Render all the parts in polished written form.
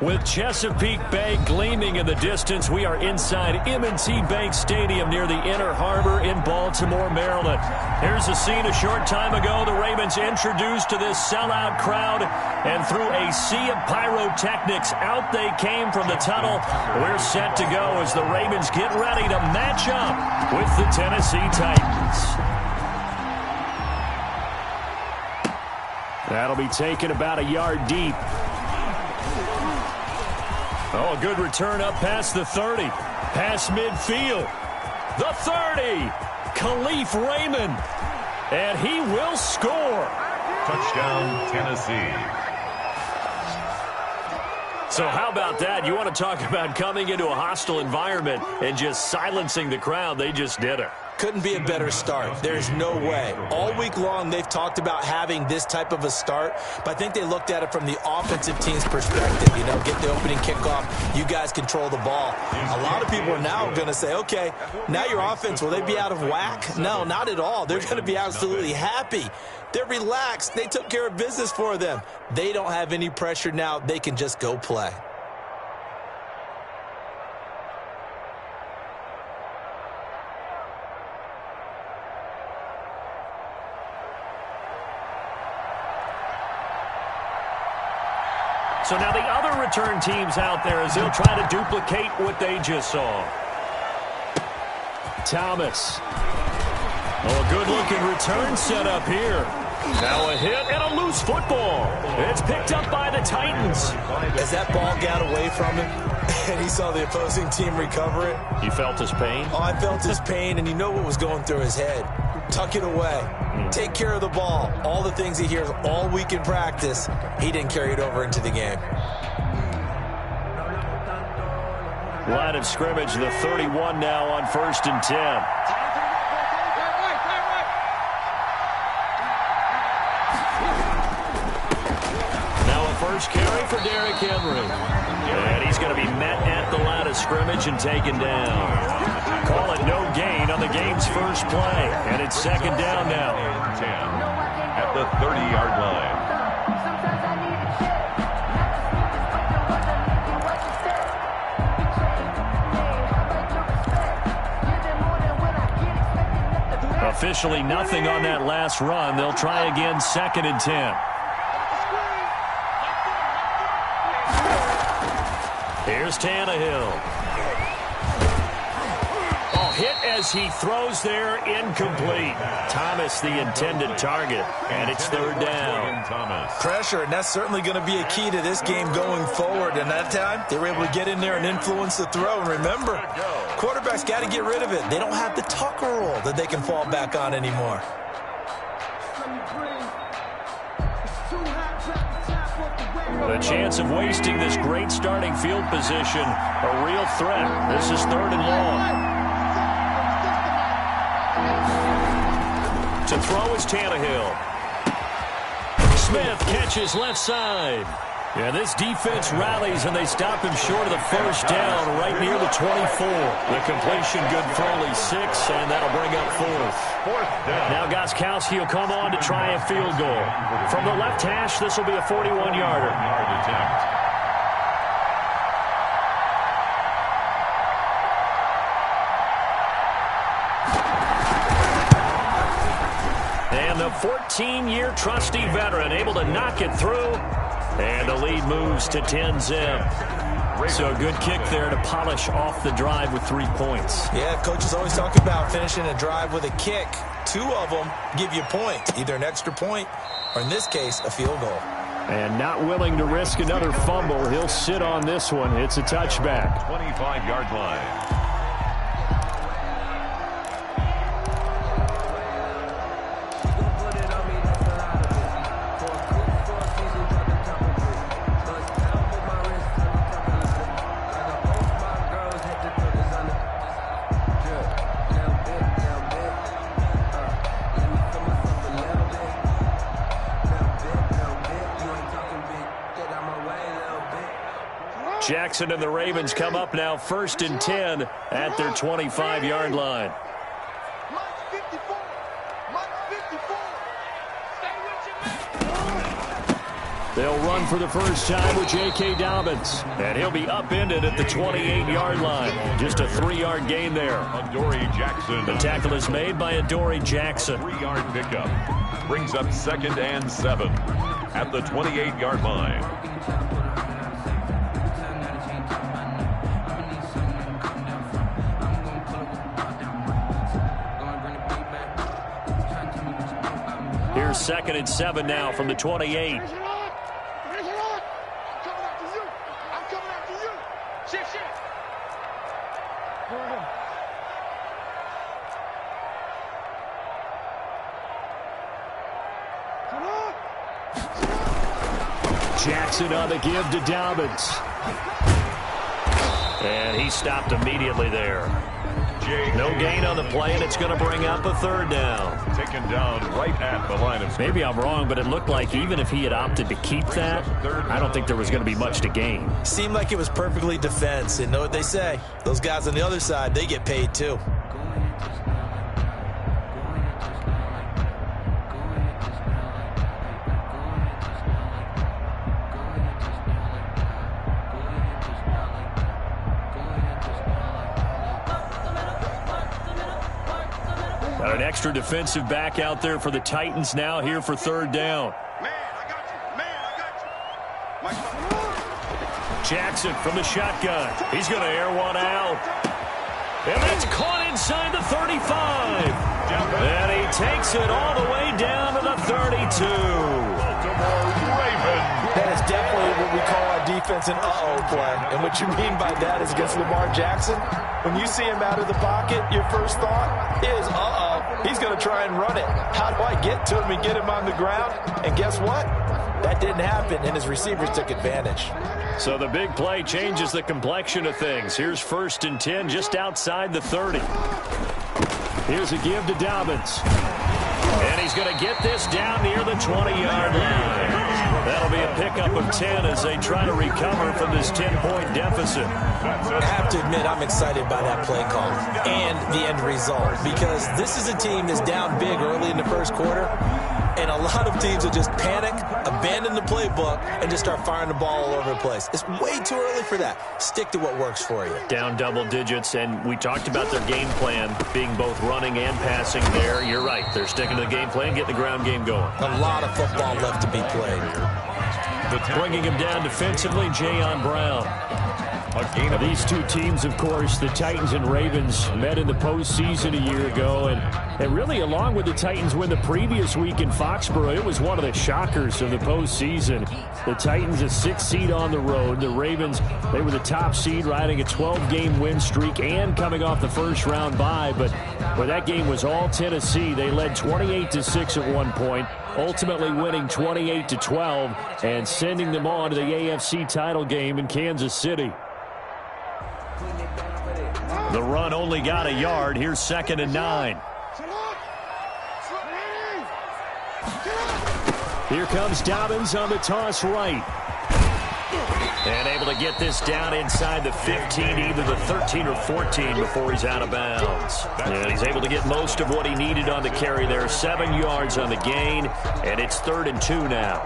With Chesapeake Bay gleaming in the distance, we are inside M&T Bank Stadium near the Inner Harbor in Baltimore, Maryland. Here's a scene a short time ago. The Ravens introduced to this sellout crowd, and through a sea of pyrotechnics, out they came from the tunnel. We're set to go as the Ravens get ready to match up with the Tennessee Titans. That'll be taken about a yard deep. Oh, a good return up past the 30. Past midfield. The 30. Khalif Raymond. And he will score. Touchdown, Tennessee. So how about that? You want to talk about coming into a hostile environment and just silencing the crowd. They just did it. Couldn't be a better start. There's no way. All week long, they've talked about having this type of a start, but I think they looked at it from the offensive team's perspective. You know, get the opening kickoff. You guys control the ball. A lot of people are now going to say, okay, now your offense, will they be out of whack? No, not at all. They're going to be absolutely happy. They're relaxed. They took care of business for them. They don't have any pressure now. They can just go play. So now the other return teams out there as they'll try to duplicate what they just saw. Thomas. Oh, a good-looking return set up here. Now a hit and a loose football. It's picked up by the Titans. As that ball got away from him and he saw the opposing team recover it. You felt his pain? Oh, I felt his pain, and you know what was going through his head. Tuck it away. Take care of the ball. All the things he hears all week in practice, he didn't carry it over into the game. Line of scrimmage, the 31 now on 1st and 10. Now a first carry for Derrick Henry. And he's going to be met at the line of scrimmage and taken down. Call it no gain on the game's first play. And it's 2nd down now. 10 at the 30-yard line. Officially nothing on that last run. They'll try again, 2nd and 10. Here's Tannehill. Oh, hit as he throws there, incomplete. Thomas, the intended target, and it's 3rd down. Pressure, and that's certainly going to be a key to this game going forward. And that time, they were able to get in there and influence the throw. And remember, quarterbacks got to get rid of it. They don't have the Tucker rule that they can fall back on anymore. The chance of wasting this great starting field position, a real threat. This is 3rd and long. To throw is Tannehill. Smith catches left side. Yeah, this defense rallies, and they stop him short of the 1st down right near the 24. The completion good for only 6, and that'll bring up 4th down. Now Gostkowski will come on to try a field goal. From the left hash, this will be a 41-yarder. And the 14-year trusty veteran able to knock it through. And the lead moves to 10-zip. So a good kick there to polish off the drive with 3 points. Yeah, coaches always talk about finishing a drive with a kick. 2 of them give you points, either an extra point or, in this case, a field goal. And not willing to risk another fumble. He'll sit on this one. It's a touchback. 25-yard line. Jackson and the Ravens come up now 1st and 10 at their 25-yard line. They'll run for the first time with J.K. Dobbins. And he'll be upended at the 28-yard line. Just a 3-yard gain there. Adoree Jackson. The tackle is made by Adoree Jackson. 3-yard pickup. Brings up 2nd and 7 at the 28-yard line. Here's 2nd and 7 now from the 28. Jackson on the give to Dobbins. And he stopped immediately there. No gain on the play, and it's going to bring up a 3rd down. Taken down right at the line of scrimmage. Maybe I'm wrong, but it looked like even if he had opted to keep that, I don't think there was going to be much to gain. Seemed like it was perfectly defense. And know what they say? Those guys on the other side, they get paid too. Got an extra defensive back out there for the Titans now here for 3rd down. Man, I got you. Jackson from the shotgun. He's going to air one out. And that's caught inside the 35. And he takes it all the way down to the 32. Baltimore Ravens. That is definitely what we call our defense an uh-oh play. And what you mean by that is against Lamar Jackson, when you see him out of the pocket, your first thought is, uh-oh, he's going to try and run it. How do I get to him and get him on the ground? And guess what? That didn't happen, and his receivers took advantage. So the big play changes the complexion of things. Here's 1st and 10 just outside the 30. Here's a give to Dobbins. And he's going to get this down near the 20-yard line. That'll be a pickup of 10 as they try to recover from this 10-point deficit. I have to admit, I'm excited by that play call and the end result, because this is a team that's down big early in the first quarter, and a lot of teams will just panic, abandon the playbook, and just start firing the ball all over the place. It's way too early for that. Stick to what works for you. Down double digits, and we talked about their game plan being both running and passing there. You're right. They're sticking to the game plan, getting the ground game going. A lot of football left to be played. Bringing him down defensively, Jayon Brown. Now, these two teams, of course, the Titans and Ravens, met in the postseason a year ago. And really, along with the Titans win the previous week in Foxborough, it was one of the shockers of the postseason. The Titans, a 6th seed on the road. The Ravens, they were the top seed, riding a 12-game win streak and coming off the first-round bye. But that game was all Tennessee. They led 28-6 at one point, ultimately winning 28-12 and sending them on to the AFC title game in Kansas City. The run only got a yard. Here's 2nd and 9. Here comes Dobbins on the toss right. And able to get this down inside the 15, either the 13 or 14 before he's out of bounds. And he's able to get most of what he needed on the carry there. 7 yards on the gain, and it's 3rd and 2 now.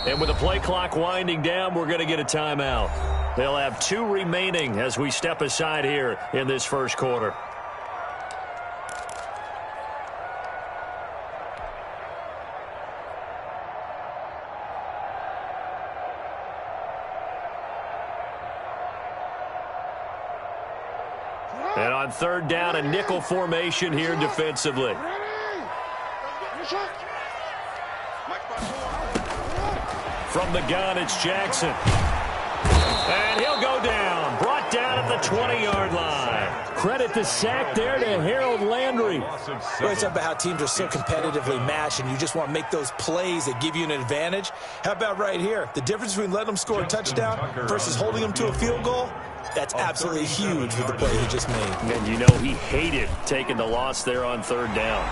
And with the play clock winding down, we're going to get a timeout. They'll have 2 remaining as we step aside here in this first quarter. And on 3rd down, a nickel formation here defensively. From the gun, it's Jackson. And he'll go down. Brought down at the the 20-yard line. Credit the sack there to Harold Landry. We're talking about how teams are so competitively matched, and you just want to make those plays that give you an advantage. How about right here? The difference between letting them score a touchdown versus holding them to a field goal, that's absolutely huge with the play he just made. And you know he hated taking the loss there on third down.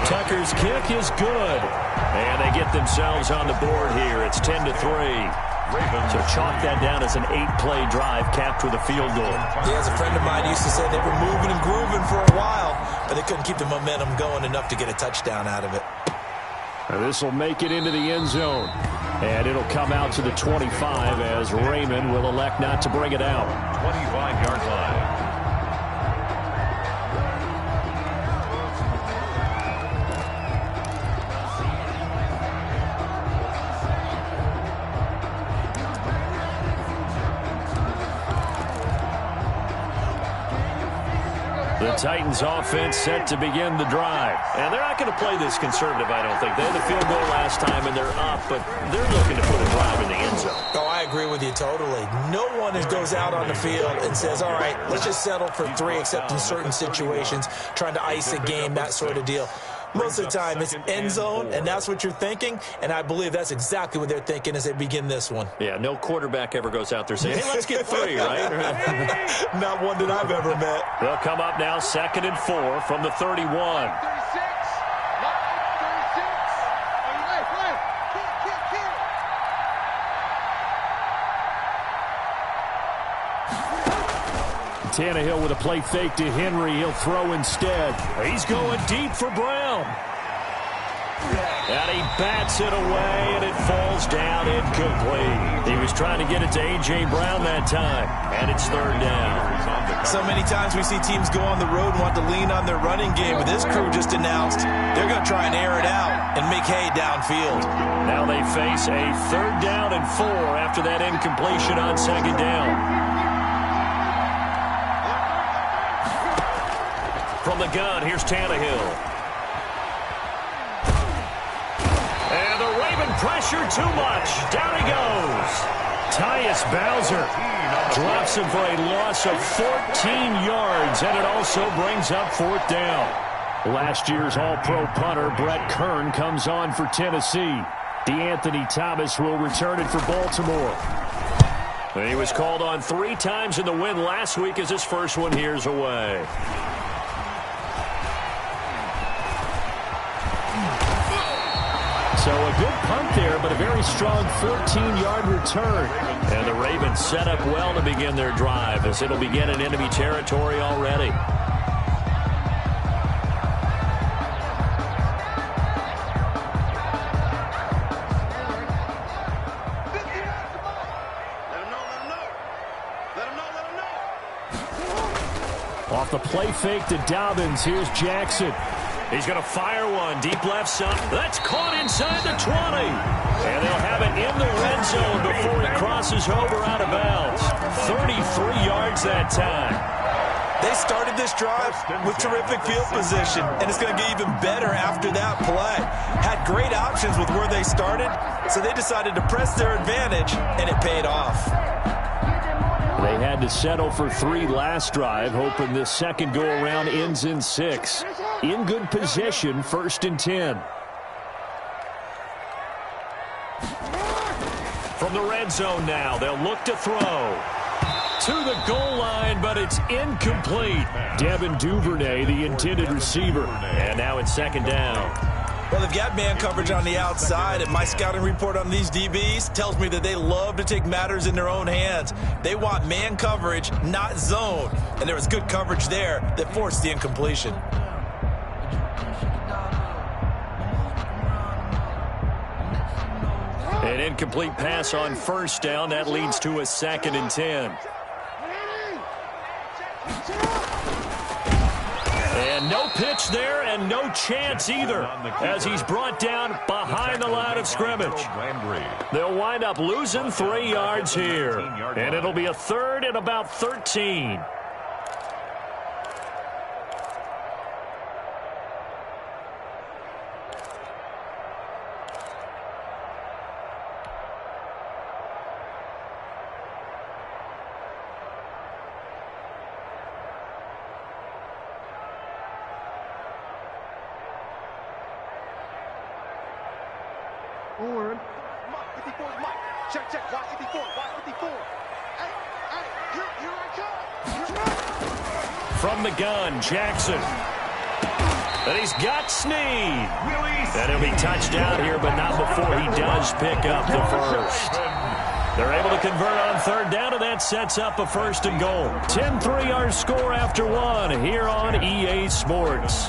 Tucker's kick is good. And they get themselves on the board here. It's 10-3. So chalk that down as an 8-play drive capped with a field goal. Yeah, as a friend of mine used to say, they were moving and grooving for a while, but they couldn't keep the momentum going enough to get a touchdown out of it. This will make it into the end zone. And it'll come out to the 25 as Raymond will elect not to bring it out. 25-yard line. The Titans offense set to begin the drive. And they're not going to play this conservative, I don't think. They had the field goal last time, and they're up, but they're looking to put a drive in the end zone. Oh, I agree with you totally. No one goes out on the field and says, all right, let's just settle for 3, except in certain situations, trying to ice a game, that sort of deal. Most of the time, it's end zone, and that's what you're thinking, and I believe that's exactly what they're thinking as they begin this one. Yeah, no quarterback ever goes out there saying, hey, let's get 3, right? Not one that I've ever met. They'll come up now 2nd and 4 from the 31. Tannehill with a play fake to Henry. He'll throw instead. He's going deep for Brown. And he bats it away, and it falls down incomplete. He was trying to get it to A.J. Brown that time, and it's 3rd down. So many times we see teams go on the road and want to lean on their running game, but this crew just announced they're going to try and air it out and make hay downfield. Now they face a 3rd down and 4 after that incompletion on 2nd down. From the gun, here's Tannehill. And the Raven pressure too much. Down he goes. Tyus Bowser drops him for a loss of 14 yards, and it also brings up 4th down. Last year's All-Pro punter Brett Kern comes on for Tennessee. DeAnthony Thomas will return it for Baltimore. He was called on 3 times in the win last week as his first one here's away. So a good punt there, but a very strong 14-yard return. And the Ravens set up well to begin their drive as it'll begin in enemy territory already. Off the play fake to Dobbins, here's Jackson. He's going to fire one deep left side. That's caught inside the 20. And they'll have it in the red zone before he crosses over out of bounds. 33 yards that time. They started this drive with terrific field position, and it's going to get even better after that play. Had great options with where they started, so they decided to press their advantage, and it paid off. They had to settle for 3 last drive, hoping this second go-around ends in 6. In good position, 1st and 10. From the red zone now, they'll look to throw. To the goal line, but it's incomplete. Devin Duvernay, the intended receiver. And now it's 2nd down. Well, they've got man coverage on the outside, and my scouting report on these DBs tells me that they love to take matters in their own hands. They want man coverage, not zone. And there was good coverage there that forced the incompletion. An incomplete pass on 1st down. That leads to a 2nd and 10. And no pitch there and no chance either as he's brought down behind the line of scrimmage. They'll wind up losing 3 yards here. And it'll be a 3rd and about 13. on. 54 Mike. Check. Watch 54. Watch 54. Hey, here I come. From the gun, Jackson. And he's got Snead. And he'll be touched out here, but not before he does pick up the first. They're able to convert on third down, and that sets up a first and goal. 10-3 our score after one here on EA Sports.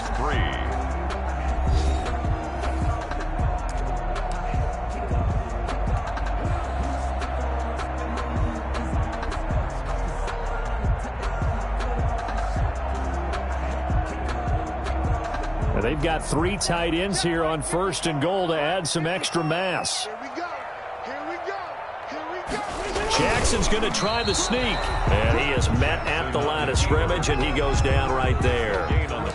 They've got three tight ends here on first and goal to add some extra mass. Here we go. Jackson's going to try the sneak. And he is met at the line of scrimmage, and he goes down right there.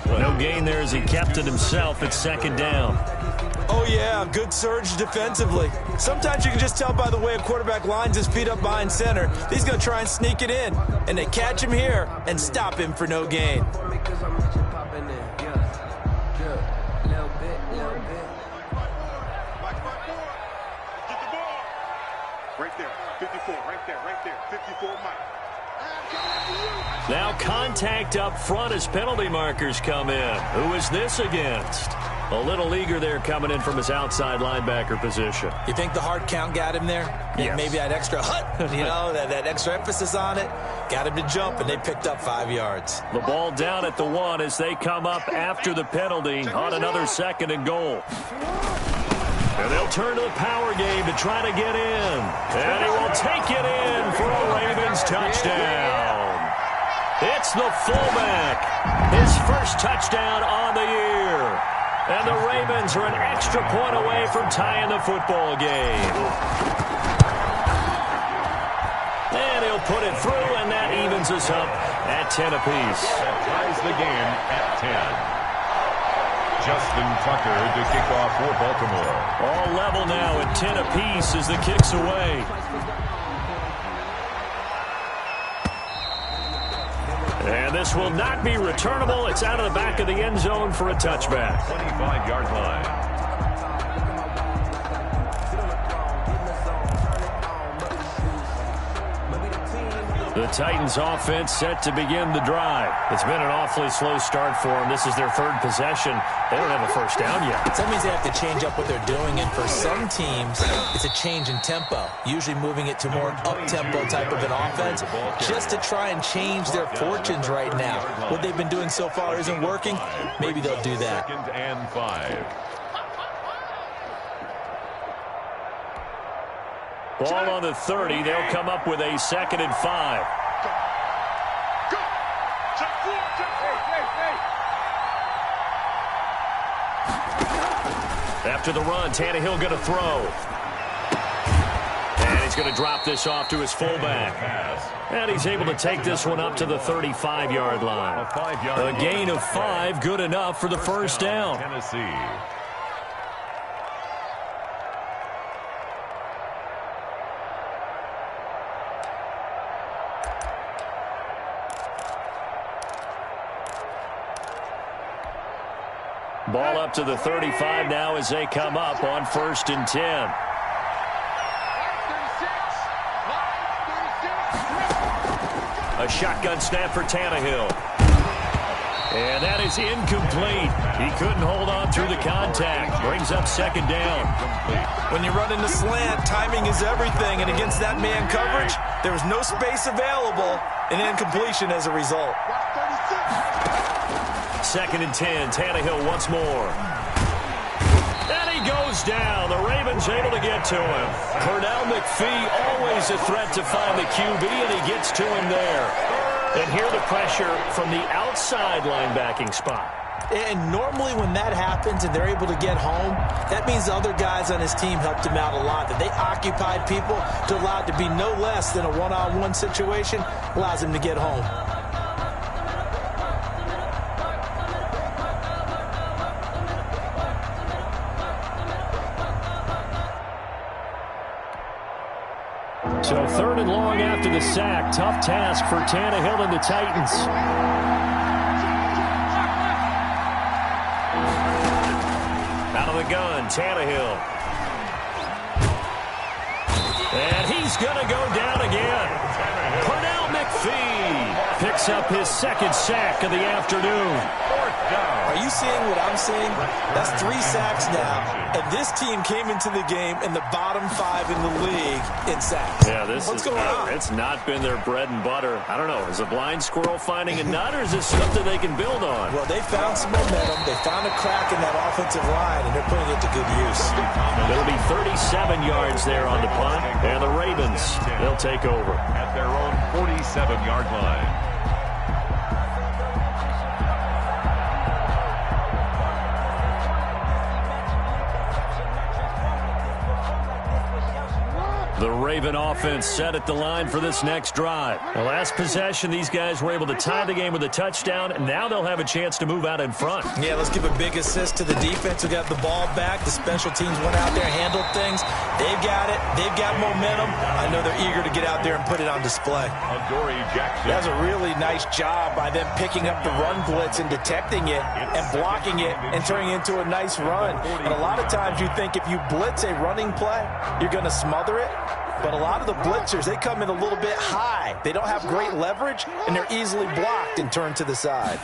No gain there as he kept it himself at second down. Oh, yeah, good surge defensively. Sometimes you can just tell by the way a quarterback lines his feet up behind center. He's going to try and sneak it in, and they catch him here and stop him for no gain. Now contact up front as penalty markers come in. Who is this against? A little eager there coming in from his outside linebacker position. You think the hard count got him there? Yes. Maybe that extra that extra emphasis on it got him to jump, and they picked up 5 yards. The ball down at the 1 as they come up after the penalty on another second and goal. And they'll turn to the power game to try to get in. And he will take it in for a Ravens touchdown. It's the fullback. His first touchdown on the year. And the Ravens are an extra point away from tying the football game. And he'll put it through, and that evens us up at 10 apiece. That ties the game at 10. Justin Tucker to kick off for Baltimore. All level now at 10 apiece as the kick's away. And this will not be returnable. It's out of the back of the end zone for a touchback. 25-yard line. The Titans offense set to begin the drive. It's been an awfully slow start for them. This is their third possession. They don't have a first down yet. That means they have to change up what they're doing, and for some teams, it's a change in tempo, usually moving it to more up-tempo type of an offense, just to try and change their fortunes right now. What they've been doing so far isn't working. Maybe they'll do that. 2nd and 5. Ball on the 30. They'll come up with a 2nd and 5. After the run, Tannehill going to throw. And he's going to drop this off to his fullback. And he's able to take this one up to the 35-yard line. A gain of 5, good enough for the first down. Tennessee. Ball up to the 35 now as they come up on 1st and 10. A shotgun snap for Tannehill. And that is incomplete. He couldn't hold on through the contact. Brings up 2nd down. When you run in the slant, timing is everything, and against that man coverage, there was no space available, and incompletion as a result. 2nd and 10. Tannehill once more. And he goes down. The Ravens able to get to him. Pernell McPhee always a threat to find the QB, and he gets to him there. And here the pressure from the outside linebacking spot. And normally when that happens and they're able to get home, that means the other guys on his team helped him out a lot. That they occupied people to allow it to be no less than a one-on-one situation, allows him to get home. So 3rd and long after the sack. Tough task for Tannehill and the Titans. Out of the gun, Tannehill. And he's going to go down again. Pernell McPhee picks up his second sack of the afternoon. Are you seeing what I'm seeing? That's 3 sacks now, and this team came into the game in the bottom 5 in the league in sacks. Yeah, what's going on? It's not been their bread and butter. I don't know. Is a blind squirrel finding a nut, or is this something they can build on? Well, they found some momentum. They found a crack in that offensive line, and they're putting it to good use. It'll be 37 yards there on the punt, and the Ravens, they'll take over. At their own 47-yard line. The Raven offense set at the line for this next drive. The last possession, these guys were able to tie the game with a touchdown, and now they'll have a chance to move out in front. Yeah, let's give a big assist to the defense who got the ball back. The special teams went out there, handled things. They've got it. They've got momentum. I know they're eager to get out there and put it on display. Adoree Jackson. That's a really nice job by them picking up the run blitz and detecting it and blocking it and turning it into a nice run. And a lot of times you think if you blitz a running play, you're going to smother it. But a lot of the blitzers, they come in a little bit high. They don't have great leverage, and they're easily blocked and turned to the side.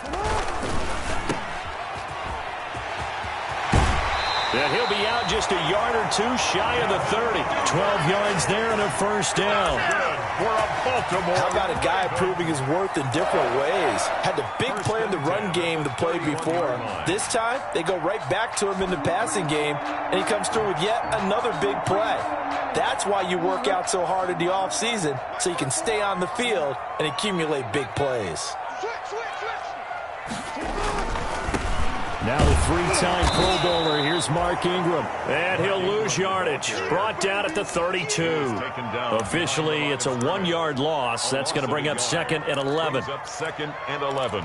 Yeah, he'll be out just a yard or two shy of the 30. 12 yards there and a first down. How about a guy proving his worth in different ways? Had the big play in the run game the play before. This time, they go right back to him in the passing game, and he comes through with yet another big play. That's why you work out so hard in the offseason, so you can stay on the field and accumulate big plays. Now the 3-time Pro Bowler. Here's Mark Ingram. And he'll lose yardage. Brought down at the 32. Officially, it's a 1-yard loss. That's going to bring up 2nd and 11. Up 2nd and 11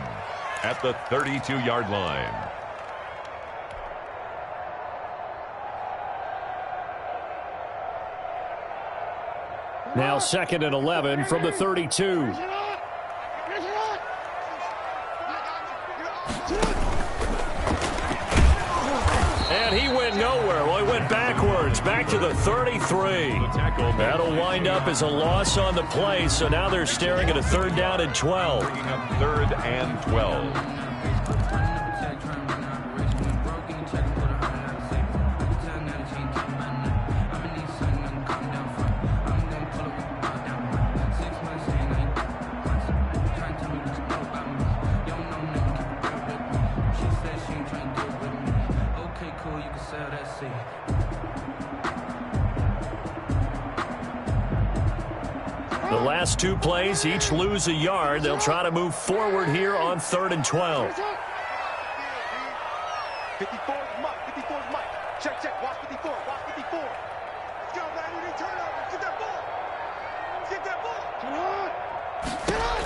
at the 32-yard line. Now 2nd and 11 from the 32. And he went nowhere. Well, he went backwards, back to the 33. That'll wind up as a loss on the play, so now they're staring at a 3rd down and 12. Bringing up 3rd and 12. The last 2 plays, each lose a yard. They'll try to move forward here on 3rd and 12. 54's Mike. 54's Mike. Check, check. Watch 54. Watch 54. Let's go, man. We need turnover. Get that ball. Get that ball. Come on. Get on.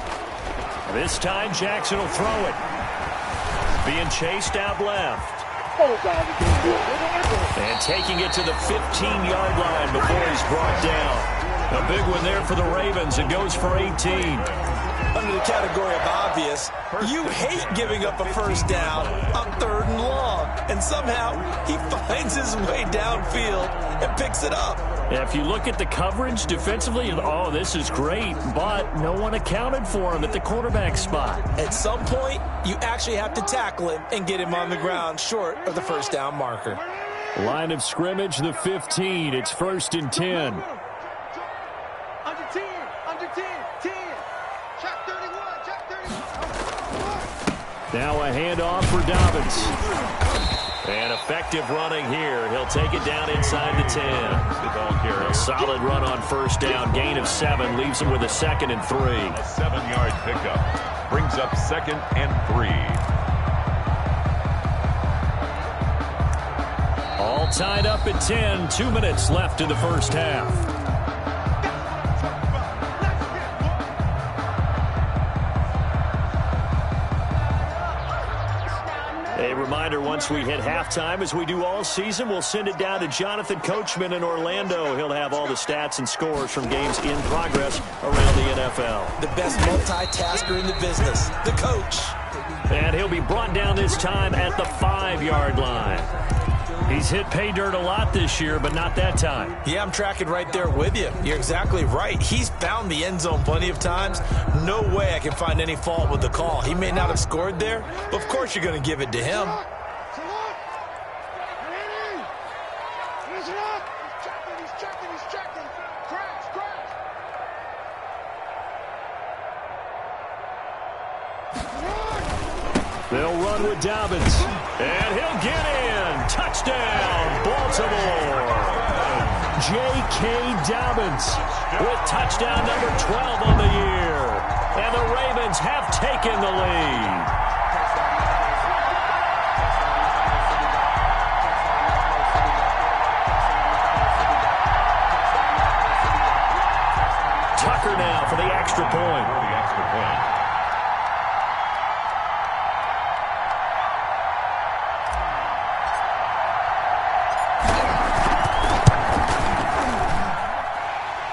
This time, Jackson will throw it. Being chased out left. And taking it to the 15-yard line before he's brought down. A big one there for the Ravens. It goes for 18. Under the category of obvious, you hate giving up a first down on 3rd and long. And somehow, he finds his way downfield and picks it up. Yeah, if you look at the coverage defensively, oh, this is great. But no one accounted for him at the quarterback spot. At some point, you actually have to tackle him and get him on the ground short of the first down marker. Line of scrimmage, the 15. It's 1st and 10. Under 10. Under 10. 10. Check 31. Check 31. Now a handoff for Dobbins. And effective running here. He'll take it down inside the 10. A solid run on first down. Gain of 7. Leaves him with a 2nd and 3. A 7-yard pickup. Brings up 2nd and 3. All tied up at 10. 2 minutes left in the first half. A reminder, once we hit halftime, as we do all season, we'll send it down to Jonathan Coachman in Orlando. He'll have all the stats and scores from games in progress around the NFL. The best multitasker in the business, the coach. And he'll be brought down this time at the 5-yard line. He's hit pay dirt a lot this year, but not that time. Yeah, I'm tracking right there with you. You're exactly right. He's found the end zone plenty of times. No way I can find any fault with the call. He may not have scored there, but of course you're going to give it to him. They'll run with Dobbins, and he'll get in. Touchdown, Baltimore. J.K. Dobbins with touchdown number 12 on the year. And the Ravens have taken the lead. Tucker now for the extra point.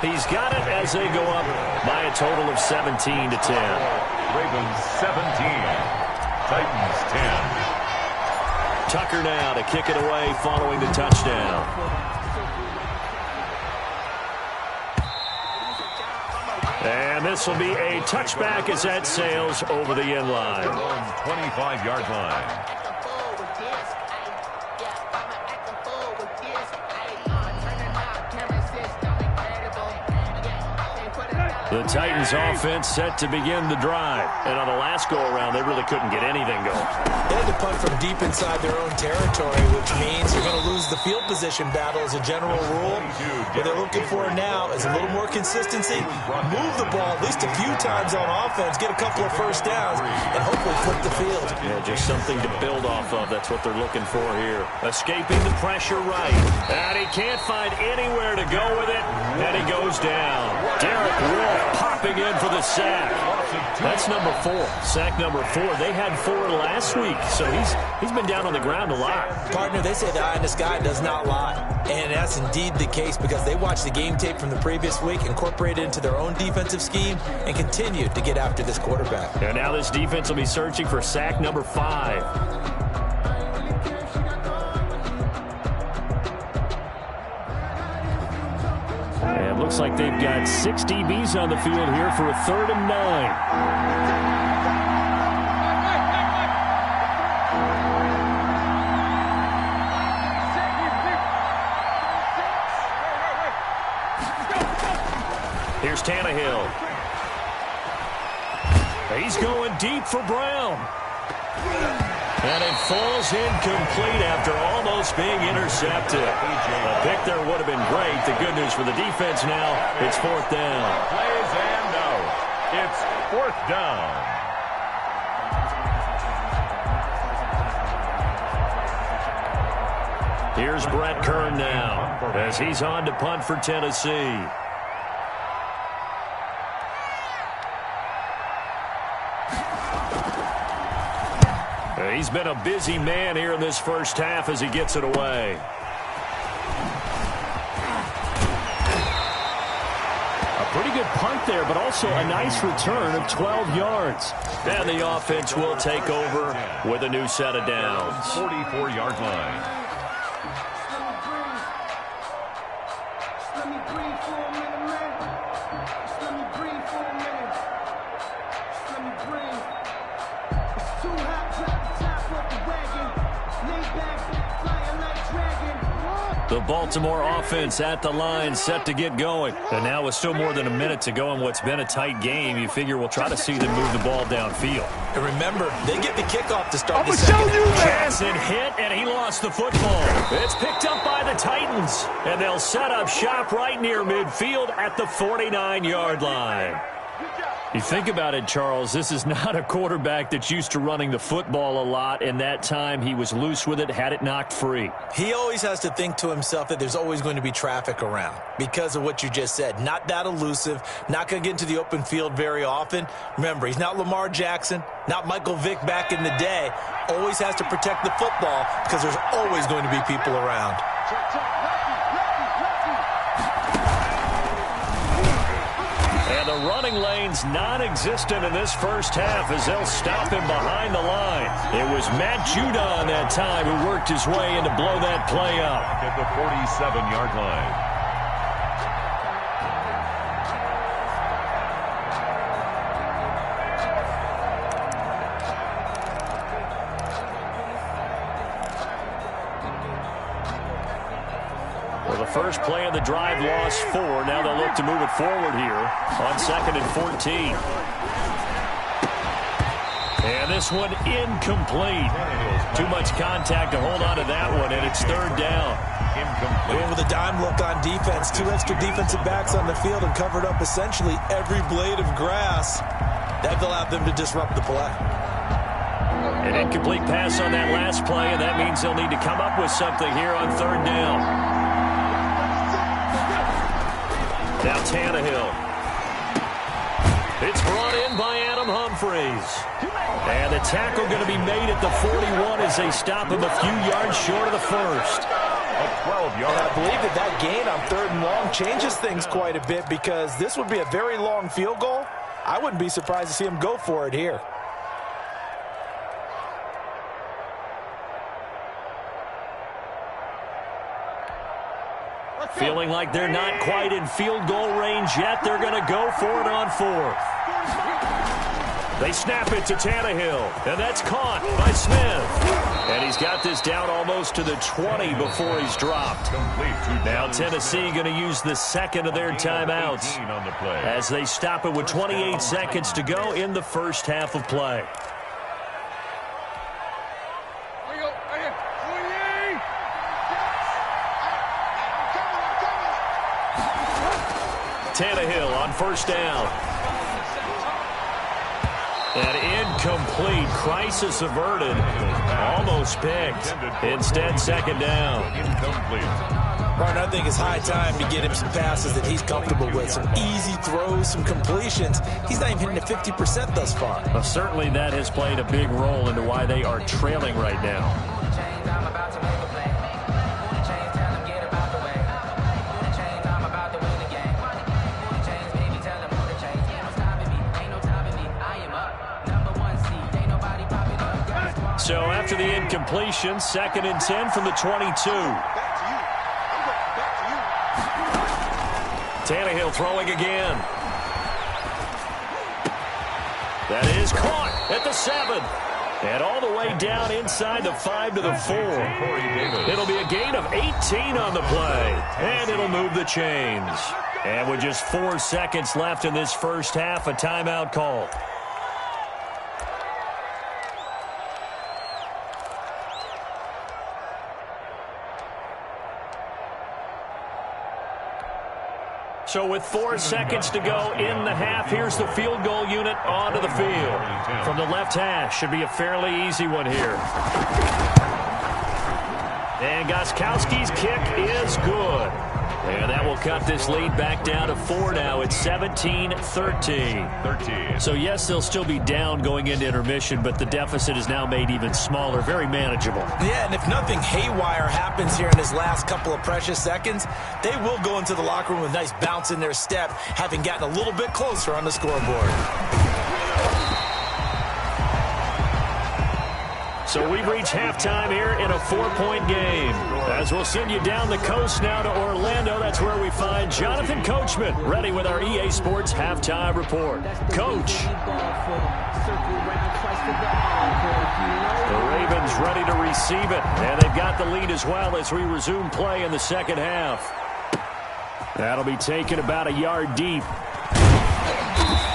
He's got it as they go up by a total of 17-10. Ravens 17, Titans 10. Tucker now to kick it away following the touchdown. And this will be a touchback as that sails over the end line. 25-yard line. The Titans offense set to begin the drive. And on the last go-around, they really couldn't get anything going. They had to punt from deep inside their own territory, which means you're going to lose the field position battle as a general rule. What they're looking for now is a little more consistency, move the ball at least a few times on offense, get a couple of first downs, and hopefully flip the field. Yeah, just something to build off of. That's what they're looking for here. Escaping the pressure right. And he can't find anywhere to go with it, and he goes down. Derek Wolfe popping in for the sack. That's number 4. Sack number 4. They had 4 last week, so he's been down on the ground a lot. Partner, they say the eye in the sky does not lie. And that's indeed the case because they watched the game tape from the previous week, incorporated it into their own defensive scheme, and continued to get after this quarterback. And now this defense will be searching for sack number 5. And looks like they've got 6 DBs on the field here for a 3rd and 9. Here's Tannehill. He's going deep for Brown. And it falls incomplete after almost being intercepted. A pick there would have been great. The good news for the defense now, it's 4th down. Plays and out. It's 4th down. Here's Brett Kern now as he's on to punt for Tennessee. He's been a busy man here in this first half as he gets it away. A pretty good punt there, but also a nice return of 12 yards. And the offense will take over with a new set of downs. 44-yard line. The Baltimore offense at the line, set to get going. And now with still more than a minute to go in what's been a tight game, you figure we'll try to see them move the ball downfield. And remember, they get the kickoff to start the second. Jackson hit, and he lost the football. It's picked up by the Titans, and they'll set up shop right near midfield at the 49-yard line. You think about it, Charles, this is not a quarterback that's used to running the football a lot, and that time he was loose with it, had it knocked free. He always has to think to himself that there's always going to be traffic around because of what you just said. Not that elusive, not going to get into the open field very often. Remember, he's not Lamar Jackson, not Michael Vick back in the day. Always has to protect the football because there's always going to be people around. And the running lane's non-existent in this first half as they'll stop him behind the line. It was Matt Judon that time who worked his way in to blow that play up. At the 47-yard line. First play of the drive lost 4. Now they'll look to move it forward here on 2nd and 14. And this one incomplete. Too much contact to hold on to that one, and it's 3rd down. And with a dime look on defense, 2 extra defensive backs on the field and covered up essentially every blade of grass. That allowed them to disrupt the play. An incomplete pass on that last play, and that means they'll need to come up with something here on 3rd down. Now Tannehill. It's brought in by Adam Humphries. And the tackle going to be made at the 41 as they stop him a few yards short of the first. A 12-yard. I believe that gain on 3rd and long changes things quite a bit because this would be a very long field goal. I wouldn't be surprised to see him go for it here. Feeling like they're not quite in field goal range yet. They're going to go for it on 4th. They snap it to Tannehill, and that's caught by Smith. And he's got this down almost to the 20 before he's dropped. Now Tennessee going to use the second of their timeouts as they stop it with 28 seconds to go in the first half of play. Tannehill on 1st down. And incomplete. Crisis averted. Almost picked. Instead, 2nd down. Martin, I think it's high time to get him some passes that he's comfortable with. Some easy throws, some completions. He's not even hitting the 50% thus far. Well, certainly that has played a big role into why they are trailing right now. So after the incompletion, 2nd and 10 from the 22. Tannehill throwing again. That is caught at the 7. And all the way down inside the 5 to the 4. It'll be a gain of 18 on the play. And it'll move the chains. And with just 4 seconds left in this first half, a timeout call. So with 4 seconds to go in the half, here's the field goal unit onto the field. From the left hash, should be a fairly easy one here. And Gostkowski's kick is good. And that will cut this lead back down to 4 now. It's 17-13. So, yes, they'll still be down going into intermission, but the deficit is now made even smaller, very manageable. Yeah, and if nothing haywire happens here in his last couple of precious seconds, they will go into the locker room with a nice bounce in their step, having gotten a little bit closer on the scoreboard. So we've reached halftime here in a 4-point game. As we'll send you down the coast now to Orlando, that's where we find Jonathan Coachman, ready with our EA Sports Halftime Report. Coach. The Ravens ready to receive it, and they've got the lead as well as we resume play in the second half. That'll be taken about a yard deep.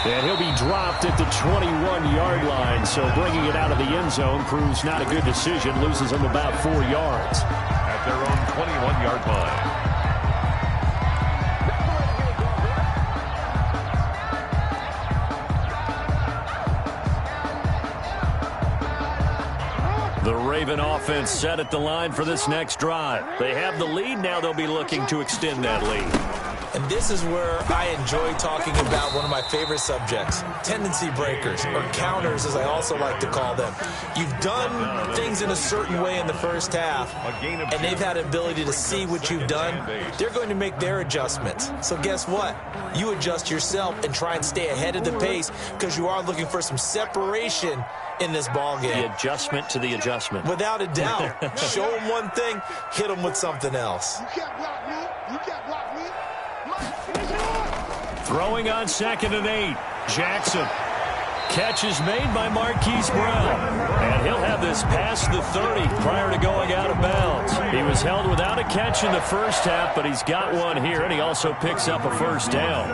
And he'll be dropped at the 21-yard line, so bringing it out of the end zone proves not a good decision, loses him about 4 yards. At their own 21-yard line. The Raven offense set at the line for this next drive. They have the lead, now they'll be looking to extend that lead. And this is where I enjoy talking about one of my favorite subjects, tendency breakers, or counters as I also like to call them. You've done things in a certain way in the first half, and they've had an ability to see what you've done. They're going to make their adjustments. So guess what? You adjust yourself and try and stay ahead of the pace because you are looking for some separation in this ball game. The adjustment to the adjustment. Without a doubt. Show them one thing, hit them with something else. You can't block me. You can't block me. Throwing on 2nd and 8. Jackson. Catch is made by Marquise Brown. And he'll have this past the 30 prior to going out of bounds. He was held without a catch in the first half, but he's got one here, and he also picks up a first down.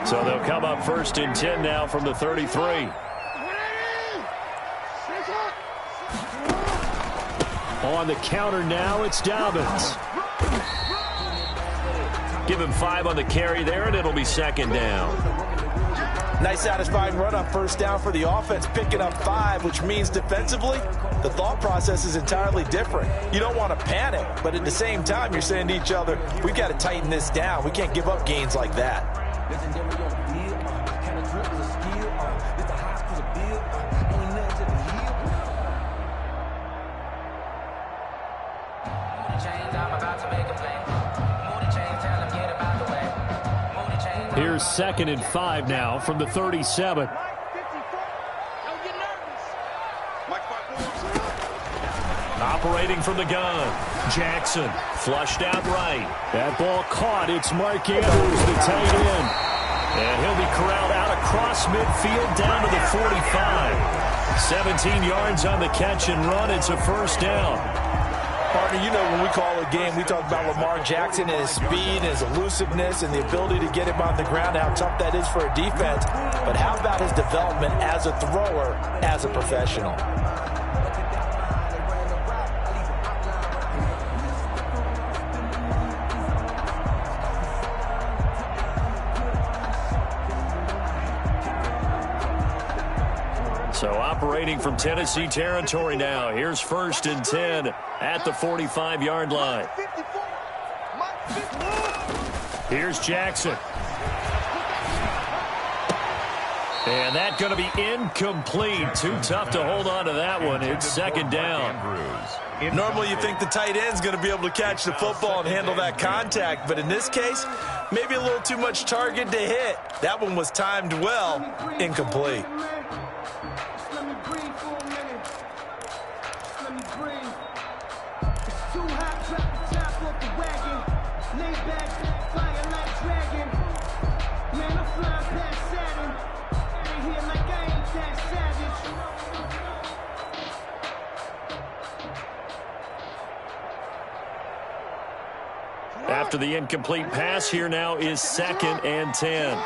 So they'll come up 1st and 10 now from the 33. On the counter now, it's Dobbins. Give him 5 on the carry there, and it'll be 2nd down. Nice satisfying run on 1st down for the offense, picking up 5, which means defensively, the thought process is entirely different. You don't want to panic, but at the same time, you're saying to each other, we've got to tighten this down. We can't give up gains like that. Here's 2nd and 5 now from the 37. Operating from the gun. Jackson flushed out right. That ball caught. It's Mark Andrews, the tight end. And he'll be corralled out across midfield down to the 45. 17 yards on the catch and run. It's a first down. Partner, you know when we call a game, we talk about Lamar Jackson and his speed and his elusiveness and the ability to get him on the ground, how tough that is for a defense. But how about his development as a thrower, as a professional? So operating from Tennessee territory now. Here's 1st and 10 at the 45-yard line. Here's Jackson. And that's going to be incomplete. Too tough to hold on to that one. It's 2nd down. Normally you think the tight end's going to be able to catch the football and handle that contact, but in this case, maybe a little too much target to hit. That one was timed well, incomplete. After the incomplete pass, here now is 2nd and 10.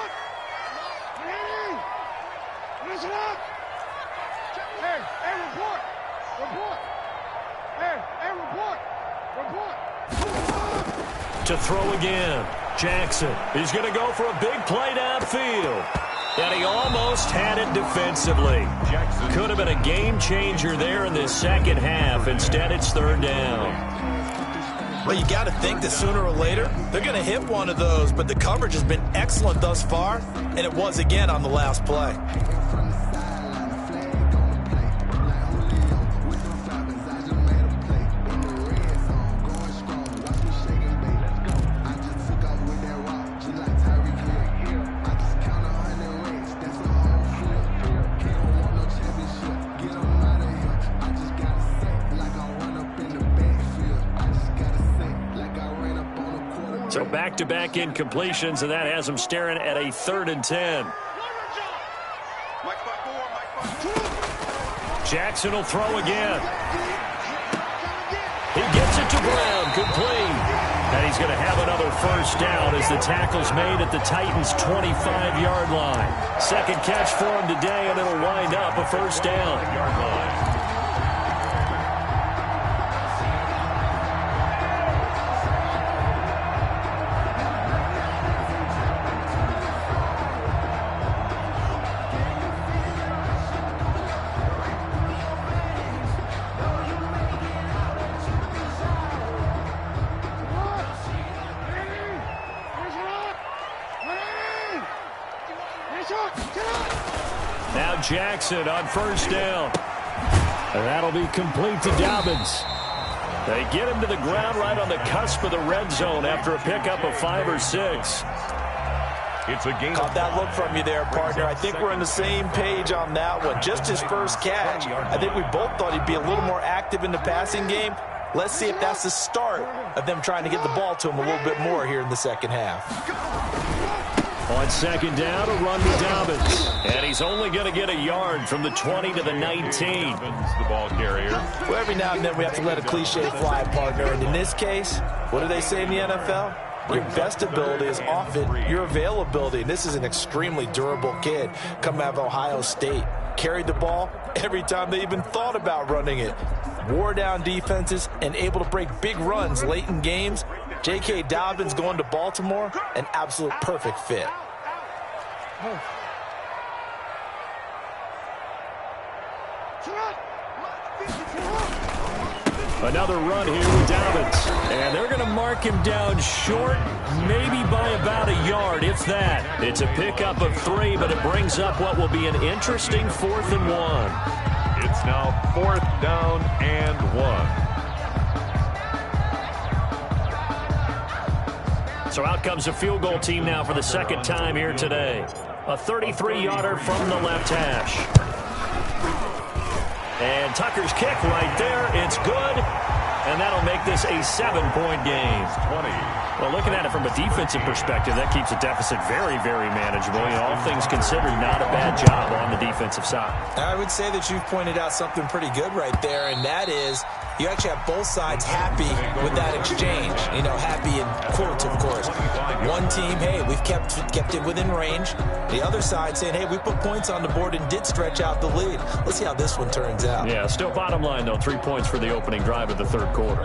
To throw again. Jackson is going to go for a big play downfield. And he almost had it defensively. Could have been a game changer there in this second half. Instead, it's 3rd down. Well, you got to think that sooner or later, they're going to hit one of those, but the coverage has been excellent thus far, and it was again on the last play. So back-to-back incompletions, and that has him staring at a 3rd and 10. Jackson will throw again. He gets it to Brown, complete. And he's going to have another first down as the tackle's made at the Titans' 25-yard line. 2nd catch for him today, and it'll wind up a first down. Now Jackson on first down. And that'll be complete to Dobbins. They get him to the ground right on the cusp of the red zone after a pickup of 5 or 6. It's a game. Caught that look from you there, partner. I think we're on the same page on that one. Just his first catch. I think we both thought he'd be a little more active in the passing game. Let's see if that's the start of them trying to get the ball to him a little bit more here in the second half. On second down, a run to Dobbins. And he's only going to get a yard from the 20 to the 19. The ball carrier. Well, every now and then we have to let a cliche fly, partner. And in this case, what do they say in the NFL? Your best ability is often your availability. And this is an extremely durable kid coming out of Ohio State. Carried the ball every time they even thought about running it. Wore down defenses and able to break big runs late in games. J.K. Dobbins going to Baltimore, an absolute perfect fit. Another run here with Dobbins. And they're going to mark him down short, maybe by about a yard, if that. It's a pickup of 3, but it brings up what will be an interesting 4th and 1. It's now 4th down and 1. So out comes a field goal team now for the second time here today. A 33-yarder from the left hash. And Tucker's kick right there. It's good. And that'll make this a 7-point game. 20. Well, looking at it from a defensive perspective, that keeps the deficit very, very manageable. You know, all things considered, not a bad job on the defensive side. I would say that you've pointed out something pretty good right there, and that is you actually have both sides happy with that exchange. You know, happy in quotes, of course. One team, hey, we've kept it within range. The other side saying, hey, we put points on the board and did stretch out the lead. Let's see how this one turns out. Yeah, still bottom line, though, 3 points for the opening drive of the third quarter.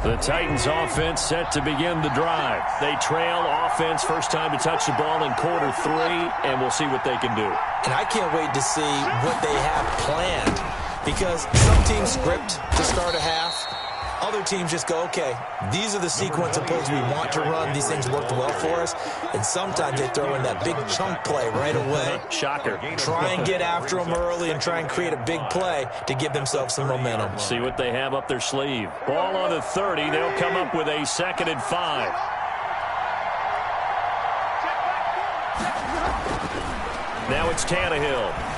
The Titans offense set to begin the drive. They trail offense, first time to touch the ball in quarter 3, and we'll see what they can do. And I can't wait to see what they have planned, because some teams script to start a half. Other teams just go, okay, these are the sequence of plays we want to run. These things worked well for us. And sometimes they throw in that big chunk play right away. Shocker. Try and get after them early and try and create a big play to give themselves some momentum. See what they have up their sleeve. Ball on the 30. They'll come up with a 2nd and 5. Now it's Tannehill.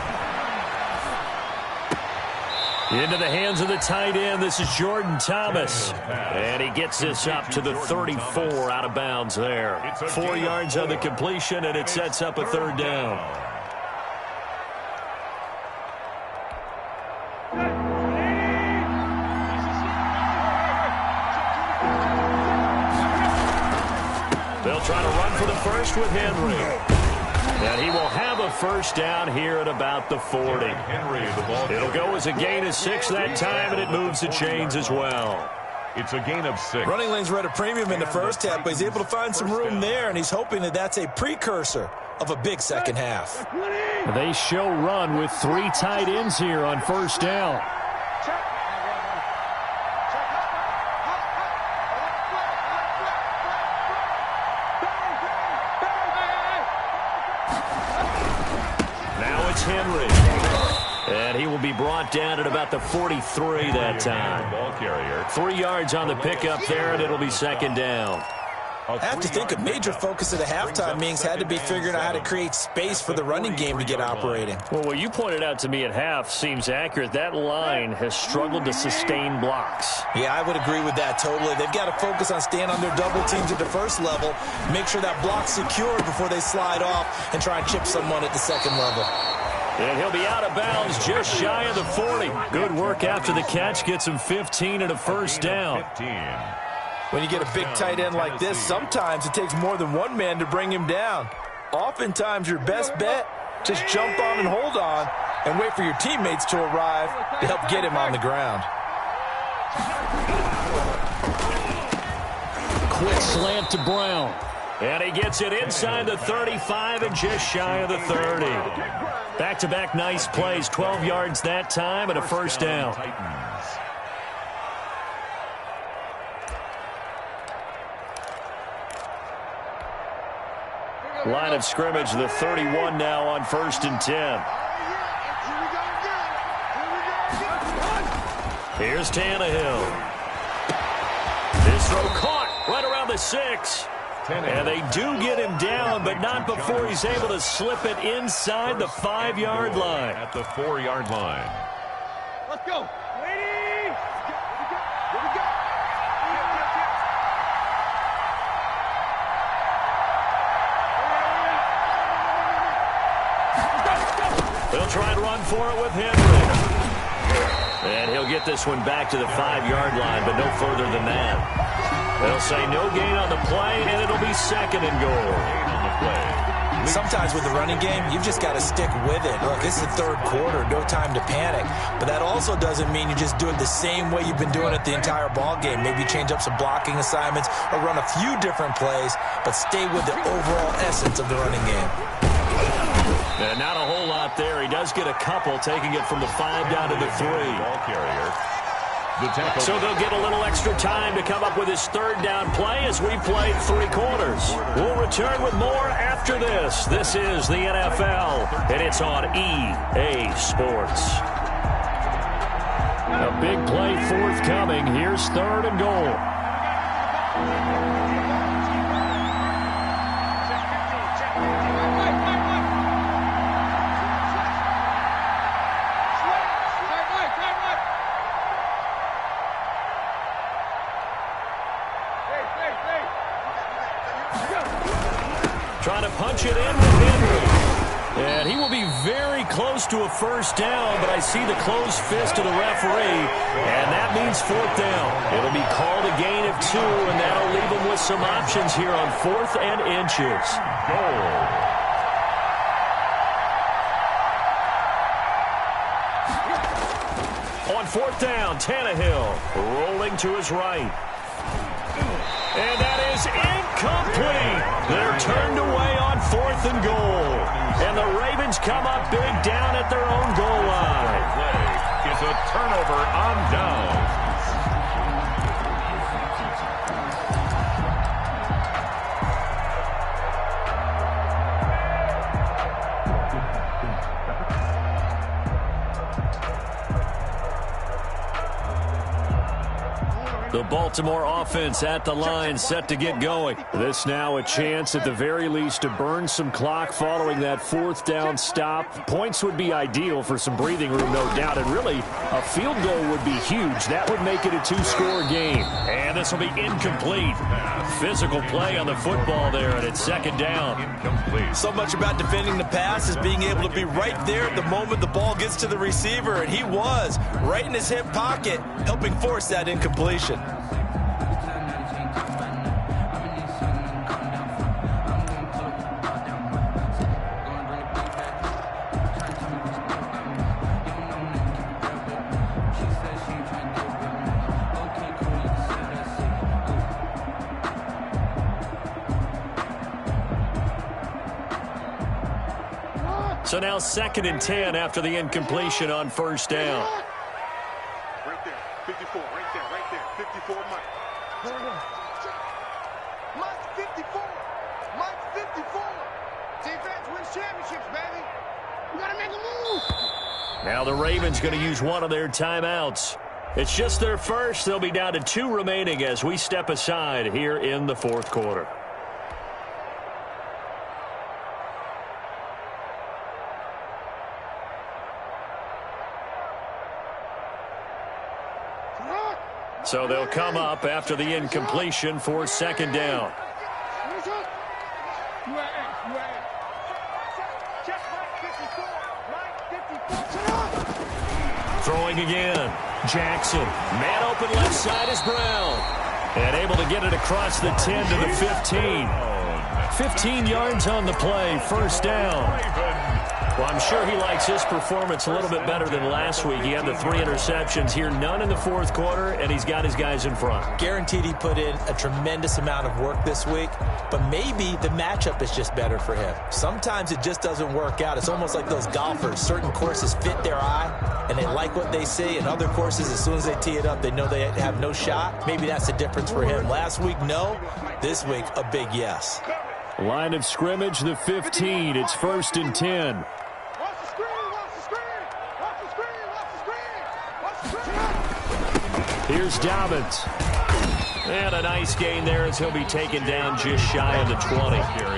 Into the hands of the tight end. This is Jordan Thomas. And he gets this up to the 34 out of bounds there. 4 yards on the completion, and it sets up a 3rd down. They'll try to run for the first with Henry. And he will have a first down here at about the 40. It'll go as a gain of 6 that time, and it moves the chains as well. It's a gain of 6. Running lanes were at a premium in the first half, but he's able to find some room there, and he's hoping that that's a precursor of a big second half. They show run with 3 tight ends here on first down. Henry. And he will be brought down at about the 43 that time. Ball carrier. 3 yards on the pickup there, and it'll be 2nd down. I have to think a major focus of the halftime meetings had to be figuring out how to create space for the running game to get operating. Well, what you pointed out to me at half seems accurate. That line has struggled to sustain blocks. Yeah, I would agree with that totally. They've got to focus on staying on their double teams at the first level, make sure that block's secured before they slide off and try and chip someone at the second level. And he'll be out of bounds just shy of the 40. Good work after the catch. Gets him 15 and a first down. 15. When you get a big tight end like this, sometimes it takes more than one man to bring him down. Oftentimes, your best bet, just jump on and hold on and wait for your teammates to arrive to help get him on the ground. Quick slant to Brown. And he gets it inside the 35 and just shy of the 30. Back-to-back nice plays, 12 yards that time and a first down. Line of scrimmage, the 31 now on 1st and 10. Here's Tannehill. This throw caught right around the 6. And they do get him down, but not before he's able to slip it inside the 5-yard line. At the 4-yard line. Let's go. Ladies. Here we go. They'll try and run for it with Henry. And he'll get this one back to the 5-yard line, but no further than that. They'll say no gain on the play, and it'll be 2nd and goal. Sometimes with the running game, you've just got to stick with it. Look, this is the 3rd quarter, no time to panic. But that also doesn't mean you just do it the same way you've been doing it the entire ball game. Maybe change up some blocking assignments or run a few different plays, but stay with the overall essence of the running game. And not a whole lot there. He does get a couple, taking it from the 5 down to the 3. Ball carrier. So they'll get a little extra time to come up with his 3rd down play as we played 3 quarters. We'll return with more after this. This is the NFL, and it's on EA Sports. A big play forthcoming. Here's 3rd and goal. Trying to punch it in with Henry. And he will be very close to a 1st down, but I see the closed fist of the referee, and that means 4th down. It'll be called a gain of 2, and that'll leave him with some options here on 4th and inches. Goal. On 4th down, Tannehill rolling to his right. And that is incomplete. They're turned away on 4th and goal. And the Ravens come up big down at their own goal line. Play is a turnover on down. The Baltimore offense at the line, set to get going. This now a chance at the very least to burn some clock following that 4th down stop. Points would be ideal for some breathing room, no doubt. And really, a field goal would be huge. That would make it a 2-score game. And this will be incomplete. Physical play on the football there, and it's 2nd down. Incomplete. So much about defending the pass is being able to be right there at the moment the ball gets to the receiver, and he was right in his hip pocket, helping force that incompletion. So now 2nd and 10 after the incompletion on 1st down. Right there, 54, right there, 54, Mike. Mike, 54. Mike, 54. Defense wins championships, baby. We got to make a move. Now the Ravens going to use one of their timeouts. It's just their first. They'll be down to 2 remaining as we step aside here in the 4th quarter. So they'll come up after the incompletion for 2nd down. Throwing again. Jackson. Man open left side is Brown. And able to get it across the 10 to the 15. 15 yards on the play. 1st down. Well, I'm sure he likes his performance a little bit better than last week. He had the 3 interceptions here, none in the 4th quarter, and he's got his guys in front. Guaranteed he put in a tremendous amount of work this week, but maybe the matchup is just better for him. Sometimes it just doesn't work out. It's almost like those golfers. Certain courses fit their eye, and they like what they see, and other courses, as soon as they tee it up, they know they have no shot. Maybe that's the difference for him. Last week, no. This week, a big yes. Line of scrimmage, the 15. It's 1st and 10. Watch the screen, watch the screen. Watch the screen, watch the screen. Watch the screen. Here's Dobbins. And a nice gain there as he'll be taken down just shy of the 20.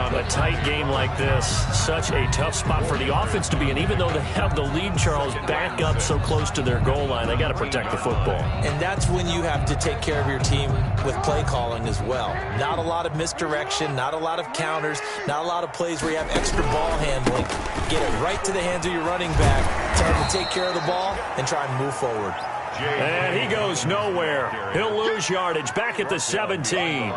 A tight game like this, such a tough spot for the offense to be in. Even though they have the lead, Charles, back up so close to their goal line, they got to protect the football. And that's when you have to take care of your team with play calling as well. Not a lot of misdirection, not a lot of counters, not a lot of plays where you have extra ball handling. Get it right to the hands of your running back, tell him to take care of the ball, and try and move forward. And he goes nowhere. He'll lose yardage back at the 17.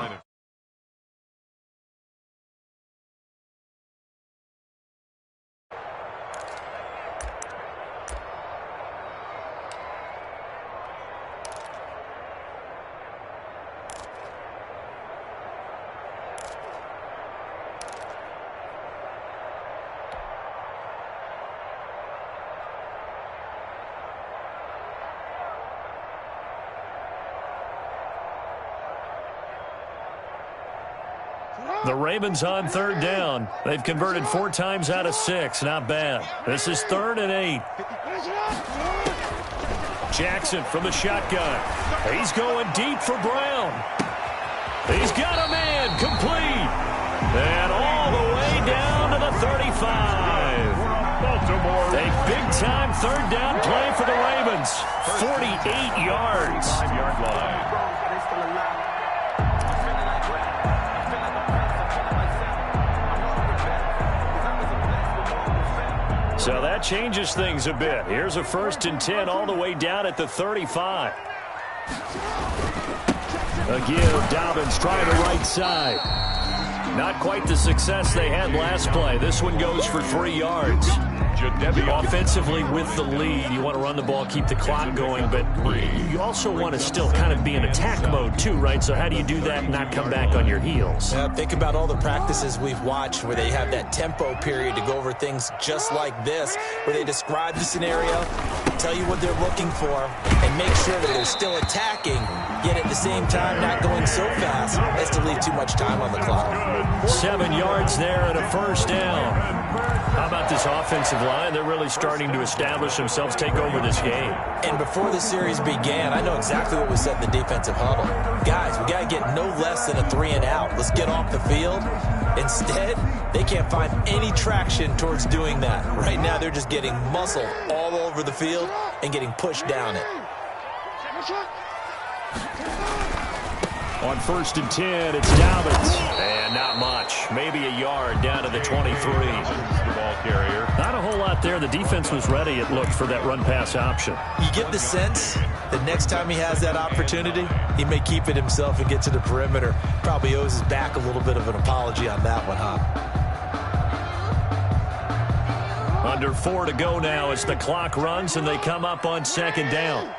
The Ravens on 3rd down. They've converted 4 times out of 6. Not bad. This is 3rd and 8. Jackson from the shotgun. He's going deep for Brown. He's got a man complete. And all the way down to the 35. A big-time 3rd down play for the Ravens. 48 yards. 5-yard line. So that changes things a bit. Here's a 1st and 10 all the way down at the 35. A give, Dobbins trying the right side. Not quite the success they had last play. This one goes for 3 yards. Offensively with the lead, you want to run the ball, keep the clock going, but you also want to still kind of be in attack mode too, right? So how do you do that and not come back on your heels? Think about all the practices we've watched where they have that tempo period to go over things just like this, where they describe the scenario, tell you what they're looking for, and make sure that they're still attacking, yet at the same time not going so fast as to leave too much time on the clock. 7 yards there and a 1st down. How about this offensive line? They're really starting to establish themselves, take over this game. And before the series began, I know exactly what was said in the defensive huddle. Guys, we got to get no less than a 3 and out. Let's get off the field. Instead, they can't find any traction towards doing that. Right now, they're just getting muscled all over the field and getting pushed down it. On 1st and 10, it's Dobbins. And not much. Maybe a yard down to the 23. The ball carrier. Not a whole lot there. The defense was ready, it looked, for that run-pass option. You get the sense that next time he has that opportunity, he may keep it himself and get to the perimeter. Probably owes his back a little bit of an apology on that one, huh? Under 4 to go now as the clock runs and they come up on 2nd down.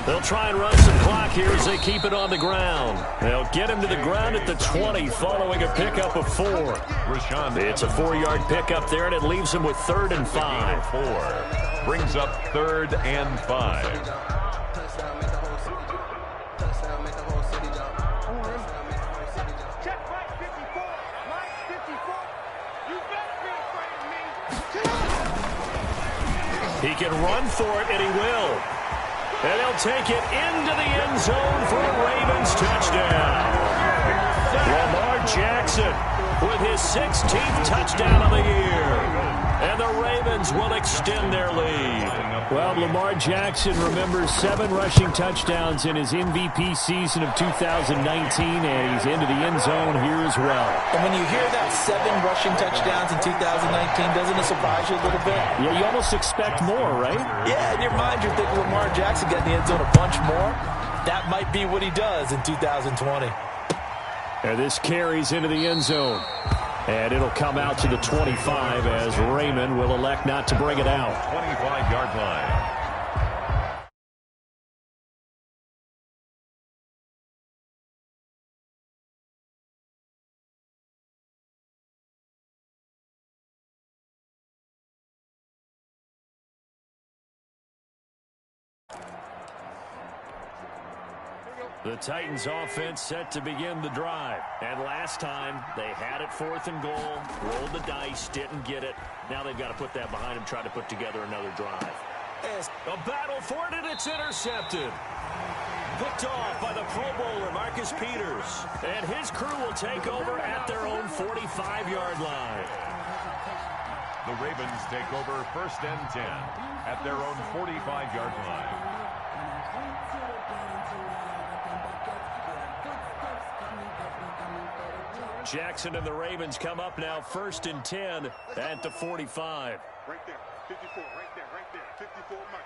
They'll try and run some clock here as they keep it on the ground. They'll get him to the ground at the 20 following a pickup of 4. It's a 4-yard pickup there, and it leaves him with 3rd and 5. 4 brings up 3rd and 5. He can run for it, and he will. And he'll take it into the end zone for a Ravens touchdown. Lamar Jackson with his 16th touchdown of the year. And the Ravens will extend their lead. Well, Lamar Jackson remembers 7 rushing touchdowns in his MVP season of 2019, and he's into the end zone here as well. And when you hear that 7 rushing touchdowns in 2019, doesn't it surprise you a little bit? Yeah, you almost expect more, right? Yeah, in your mind you're thinking Lamar Jackson got in the end zone a bunch more. That might be what he does in 2020. And this carries into the end zone. And it'll come out to the 25 as Raymond will elect not to bring it out. 25-yard line. The Titans offense set to begin the drive. And last time, they had it 4th and goal, rolled the dice, didn't get it. Now they've got to put that behind them, try to put together another drive. A battle for it, and it's intercepted. Picked off by the Pro Bowler, Marcus Peters. And his crew will take over at their own 45-yard line. The Ravens take over 1st and 10 at their own 45-yard line. Jackson and the Ravens come up now 1st and 10 at the 45. Right there, 54, right there, 54, Mike.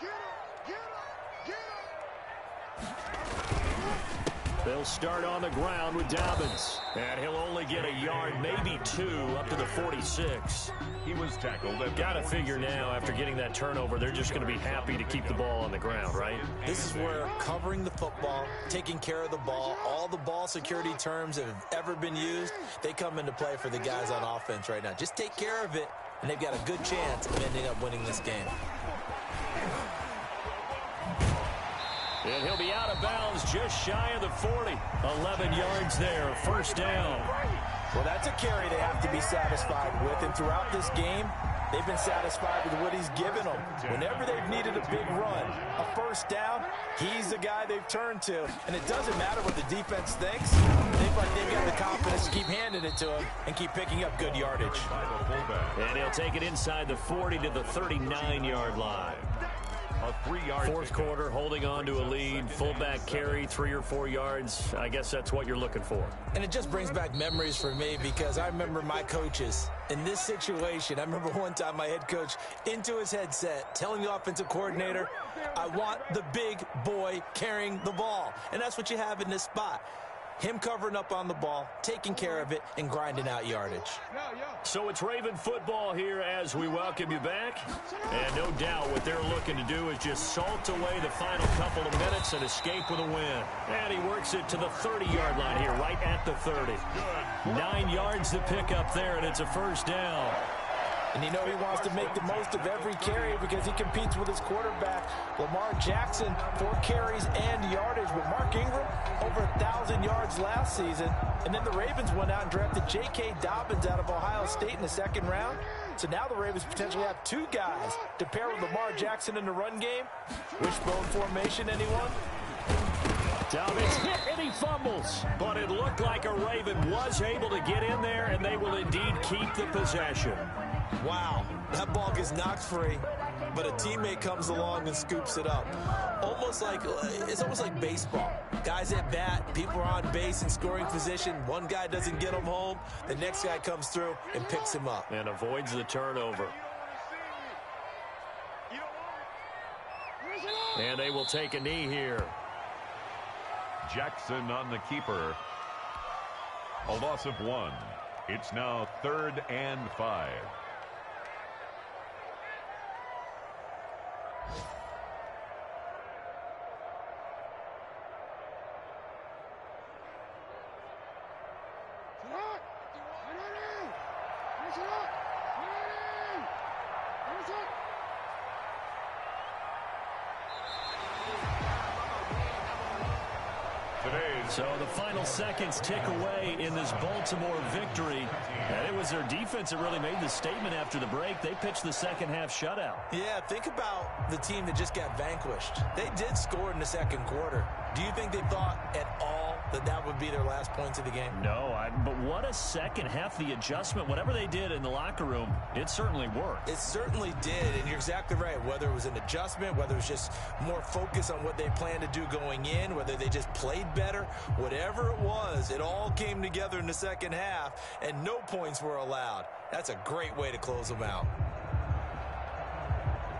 Get him. They'll start on the ground with Dobbins. And he'll only get a yard, maybe 2, up to the 46. He was tackled at Got to figure now, after getting that turnover, they're just going to be happy to keep the ball on the ground, right? This is where covering the football, taking care of the ball, all the ball security terms that have ever been used, they come into play for the guys on offense right now. Just take care of it, and they've got a good chance of ending up winning this game. And he'll be out of bounds just shy of the 40. 11 yards there, 1st down. Well, that's a carry they have to be satisfied with. And throughout this game, they've been satisfied with what he's given them. Whenever they've needed a big run, a 1st down, he's the guy they've turned to. And it doesn't matter what the defense thinks. They feel like they've got the confidence to keep handing it to him and keep picking up good yardage. And he'll take it inside the 40 to the 39-yard line. A 3-yard 4th quarter, holding on to a lead, fullback carry, 3 or 4 yards. I guess that's what you're looking for. And it just brings back memories for me because I remember my coaches in this situation. I remember one time my head coach into his headset telling the offensive coordinator, I want the big boy carrying the ball. And that's what you have in this spot. Him covering up on the ball, taking care of it, and grinding out yardage. So it's Raven football here as we welcome you back. And no doubt what they're looking to do is just salt away the final couple of minutes and escape with a win. And he works it to the 30-yard line here, right at the 30. 9 yards to pick up there, and it's a 1st down. And you know he wants to make the most of every carry because he competes with his quarterback, Lamar Jackson, 4 carries and yardage. But Mark Ingram, over 1,000 yards last season. And then the Ravens went out and drafted J.K. Dobbins out of Ohio State in the 2nd round. So now the Ravens potentially have 2 guys to pair with Lamar Jackson in the run game. Wishbone formation, anyone? Dobbins hit and he fumbles. But it looked like a Raven was able to get in there, and they will indeed keep the possession. Wow, that ball gets knocked free, but a teammate comes along and scoops it up. It's almost like baseball. Guys at bat, people are on base in scoring position. One guy doesn't get him home, the next guy comes through and picks him up. And avoids the turnover. And they will take a knee here. Jackson on the keeper. A loss of 1. It's now 3rd and 5. So the final seconds tick away in this Baltimore victory. And it was their defense that really made the statement after the break. They pitched the 2nd half shutout. Yeah, think about the team that just got vanquished. They did score in the 2nd quarter. Do you think they thought at all that that would be their last points of the game? No, but what a 2nd half. The adjustment, whatever they did in the locker room, it certainly worked. It certainly did, and you're exactly right. Whether it was an adjustment, whether it was just more focus on what they planned to do going in, whether they just played better, whatever it was, it all came together in the 2nd half, and no points were allowed. That's a great way to close them out.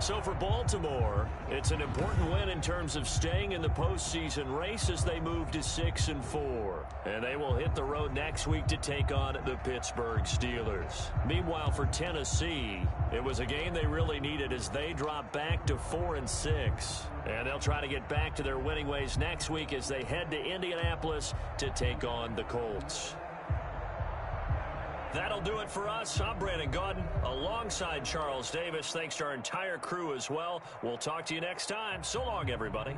So for Baltimore, it's an important win in terms of staying in the postseason race as they move to 6-4. And they will hit the road next week to take on the Pittsburgh Steelers. Meanwhile, for Tennessee, it was a game they really needed as they drop back to 4-6. And they'll try to get back to their winning ways next week as they head to Indianapolis to take on the Colts. That'll do it for us. I'm Brandon Gaudin alongside Charles Davis. Thanks to our entire crew as well. We'll talk to you next time. So long, everybody.